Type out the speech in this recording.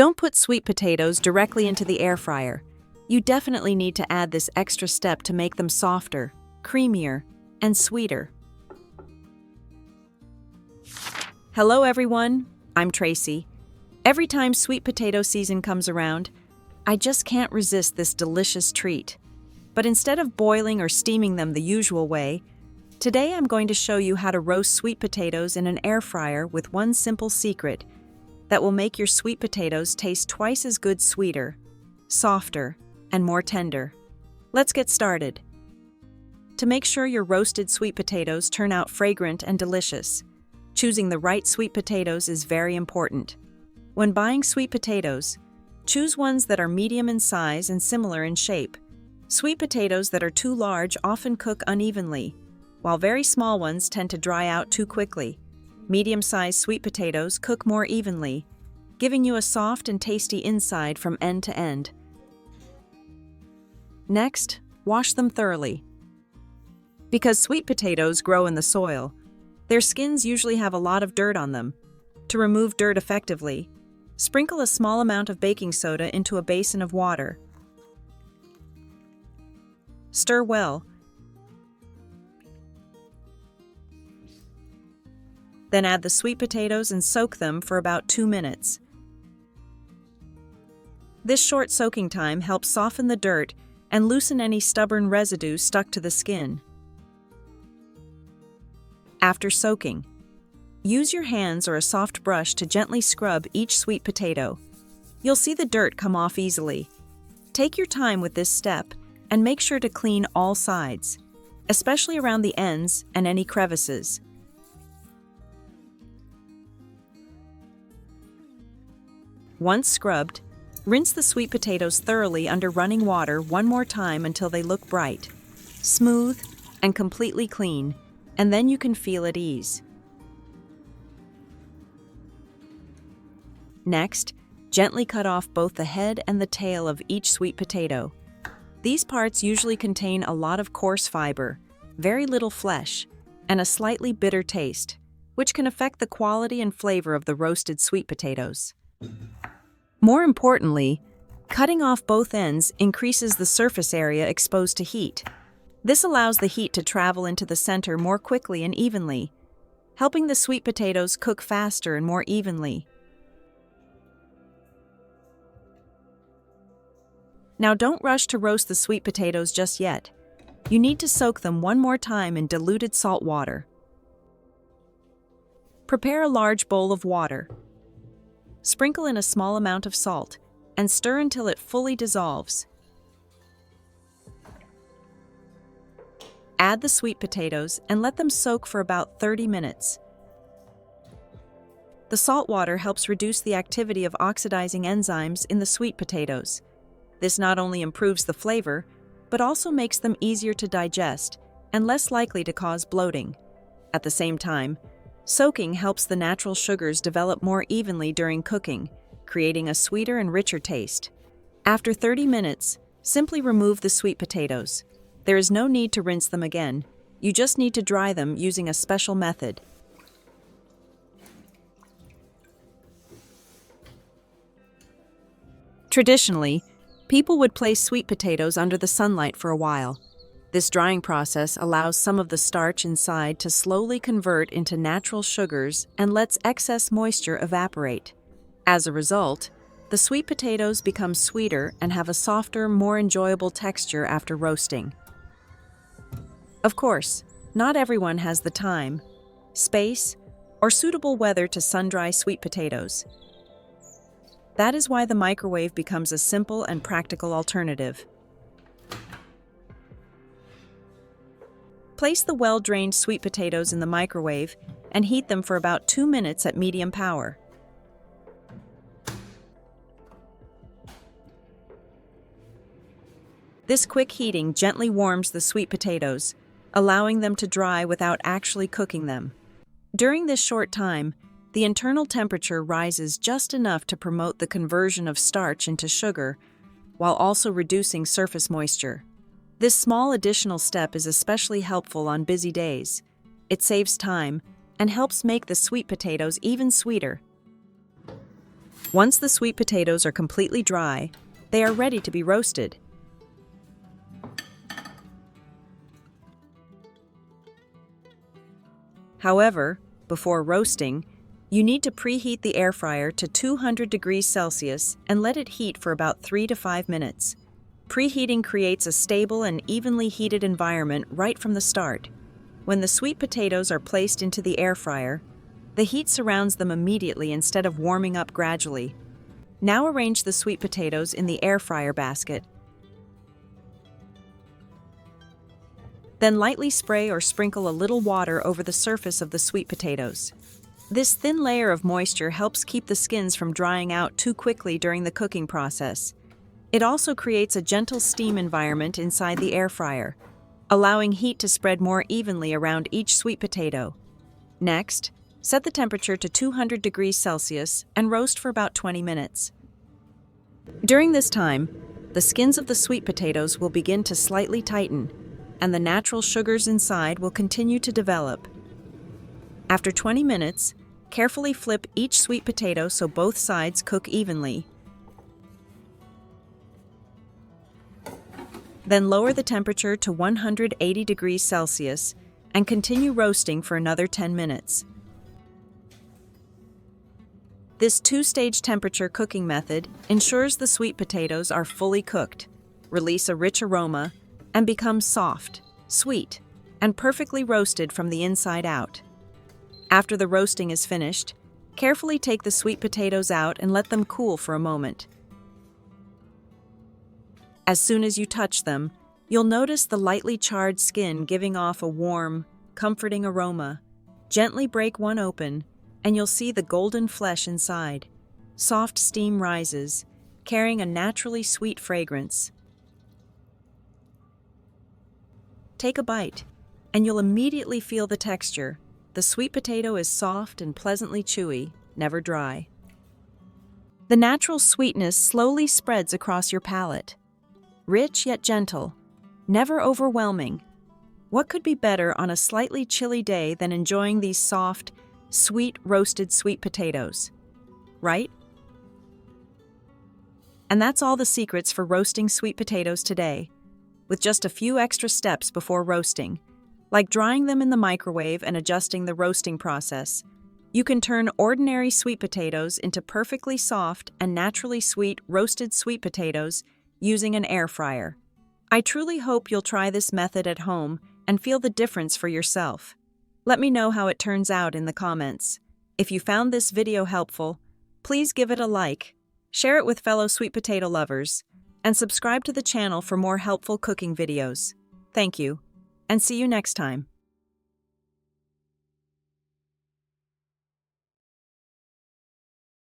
Don't put sweet potatoes directly into the air fryer. You definitely need to add this extra step to make them softer, creamier, and sweeter. Hello everyone, I'm Tracy. Every time sweet potato season comes around, I just can't resist this delicious treat. But instead of boiling or steaming them the usual way, today I'm going to show you how to roast sweet potatoes in an air fryer with one simple secret that will make your sweet potatoes taste twice as good sweeter, softer, and more tender. Let's get started. To make sure your roasted sweet potatoes turn out fragrant and delicious, choosing the right sweet potatoes is very important. When buying sweet potatoes, choose ones that are medium in size and similar in shape. Sweet potatoes that are too large often cook unevenly, while very small ones tend to dry out too quickly. Medium-sized sweet potatoes cook more evenly, giving you a soft and tasty inside from end to end. Next, wash them thoroughly. Because sweet potatoes grow in the soil, their skins usually have a lot of dirt on them. To remove dirt effectively, sprinkle a small amount of baking soda into a basin of water. Stir well. Then add the sweet potatoes and soak them for about 2 minutes. This short soaking time helps soften the dirt and loosen any stubborn residue stuck to the skin. After soaking, use your hands or a soft brush to gently scrub each sweet potato. You'll see the dirt come off easily. Take your time with this step and make sure to clean all sides, especially around the ends and any crevices. Once scrubbed, rinse the sweet potatoes thoroughly under running water one more time until they look bright, smooth, and completely clean, and then you can feel at ease. Next, gently cut off both the head and the tail of each sweet potato. These parts usually contain a lot of coarse fiber, very little flesh, and a slightly bitter taste, which can affect the quality and flavor of the roasted sweet potatoes. More importantly, cutting off both ends increases the surface area exposed to heat. This allows the heat to travel into the center more quickly and evenly, helping the sweet potatoes cook faster and more evenly. Now don't rush to roast the sweet potatoes just yet. You need to soak them one more time in diluted salt water. Prepare a large bowl of water. Sprinkle in a small amount of salt and stir until it fully dissolves. Add the sweet potatoes and let them soak for about 30 minutes. The salt water helps reduce the activity of oxidizing enzymes in the sweet potatoes. This not only improves the flavor, but also makes them easier to digest and less likely to cause bloating. At the same time, soaking helps the natural sugars develop more evenly during cooking, creating a sweeter and richer taste. After 30 minutes, simply remove the sweet potatoes. There is no need to rinse them again. You just need to dry them using a special method. Traditionally, people would place sweet potatoes under the sunlight for a while. This drying process allows some of the starch inside to slowly convert into natural sugars and lets excess moisture evaporate. As a result, the sweet potatoes become sweeter and have a softer, more enjoyable texture after roasting. Of course, not everyone has the time, space, or suitable weather to sun-dry sweet potatoes. That is why the microwave becomes a simple and practical alternative. Place the well-drained sweet potatoes in the microwave and heat them for about 2 minutes at medium power. This quick heating gently warms the sweet potatoes, allowing them to dry without actually cooking them. During this short time, the internal temperature rises just enough to promote the conversion of starch into sugar, while also reducing surface moisture. This small additional step is especially helpful on busy days. It saves time and helps make the sweet potatoes even sweeter. Once the sweet potatoes are completely dry, they are ready to be roasted. However, before roasting, you need to preheat the air fryer to 200 degrees Celsius and let it heat for about 3 to 5 minutes. Preheating creates a stable and evenly heated environment right from the start. When the sweet potatoes are placed into the air fryer, the heat surrounds them immediately instead of warming up gradually. Now arrange the sweet potatoes in the air fryer basket. Then lightly spray or sprinkle a little water over the surface of the sweet potatoes. This thin layer of moisture helps keep the skins from drying out too quickly during the cooking process. It also creates a gentle steam environment inside the air fryer, allowing heat to spread more evenly around each sweet potato. Next, set the temperature to 200 degrees Celsius and roast for about 20 minutes. During this time, the skins of the sweet potatoes will begin to slightly tighten, and the natural sugars inside will continue to develop. After 20 minutes, carefully flip each sweet potato so both sides cook evenly. Then lower the temperature to 180 degrees Celsius and continue roasting for another 10 minutes. This two-stage temperature cooking method ensures the sweet potatoes are fully cooked, release a rich aroma, and become soft, sweet, and perfectly roasted from the inside out. After the roasting is finished, carefully take the sweet potatoes out and let them cool for a moment. As soon as you touch them, you'll notice the lightly charred skin giving off a warm, comforting aroma. Gently break one open, and you'll see the golden flesh inside. Soft steam rises, carrying a naturally sweet fragrance. Take a bite, and you'll immediately feel the texture. The sweet potato is soft and pleasantly chewy, never dry. The natural sweetness slowly spreads across your palate. Rich yet gentle, never overwhelming. What could be better on a slightly chilly day than enjoying these soft, sweet roasted sweet potatoes? Right? And that's all the secrets for roasting sweet potatoes today, with just a few extra steps before roasting, like drying them in the microwave and adjusting the roasting process. You can turn ordinary sweet potatoes into perfectly soft and naturally sweet roasted sweet potatoes using an air fryer. I truly hope you'll try this method at home and feel the difference for yourself. Let me know how it turns out in the comments. If you found this video helpful, please give it a like, share it with fellow sweet potato lovers, and subscribe to the channel for more helpful cooking videos. Thank you, and see you next time.